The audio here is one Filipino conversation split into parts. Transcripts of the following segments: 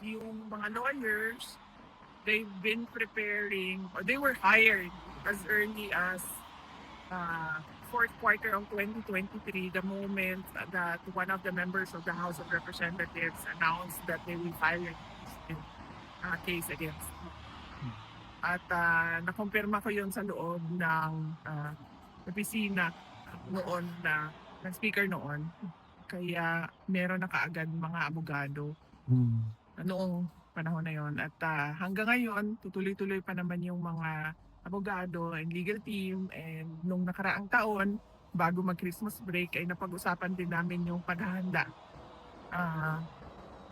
yung mga lawyers, they've been preparing, or they were hired as early as fourth quarter of 2023, the moment that one of the members of the House of Representatives announced that they will file a case against me. At nakumpirma ko yun sa loob ng opisina noon ng speaker noon. Kaya meron na kaagad mga abogado noong panahon na yon. At hanggang ngayon, tutuloy-tuloy pa naman yung mga abogado and legal team. And nung nakaraang taon, bago mag-Christmas break, ay napag-usapan din namin yung paghahanda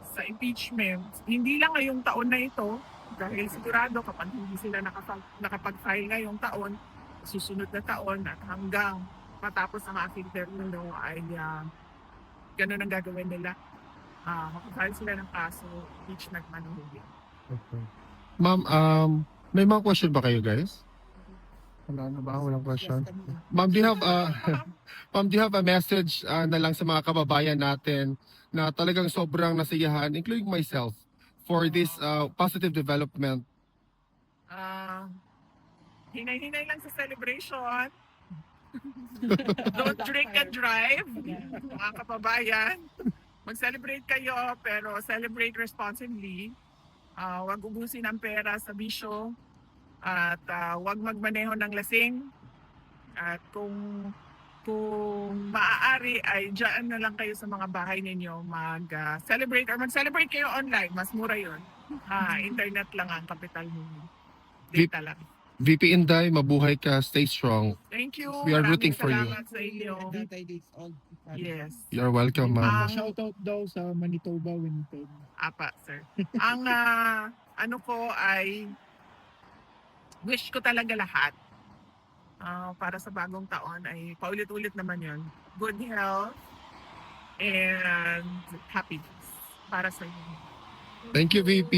sa impeachment. Hindi lang ngayong taon na ito, dahil sigurado kapag hindi sila nakapag-file ngayong taon, susunod na taon at hanggang matapos ang aking termino ay ganun ang gagawin nila. Makapile sila ng kaso, impeachment man o hindi. Okay. Ma'am, may mga question ba kayo, guys? Wala na ba? Walang question? Ma'am, do you have ma'am, do you have a message na lang sa mga kababayan natin na talagang sobrang nasiyahan, including myself, for this positive development? Hinay-hinay lang sa celebration. Don't drink and drive, mga kababayan. Mag-celebrate kayo, pero celebrate responsibly. Huwag ubusin ang pera sa bisyo. At huwag magmaneho ng lasing. At kung maaari ay dyan na lang kayo sa mga bahay ninyo mag-celebrate or mag-celebrate kayo online. Mas mura yun. Internet lang ang kapital ninyo. Data lang. VP Inday, mabuhay ka, stay strong. Thank you. We are Maraming rooting for you. salamat sa inyo. Yes. You're welcome, ma'am. Shoutout daw sa Manitoba, Winnipeg. Apa, sir. Ang ano ko ay wish ko talaga lahat para sa bagong taon ay paulit-ulit naman yun. Good health and happiness para sa inyo. Thank you, VP.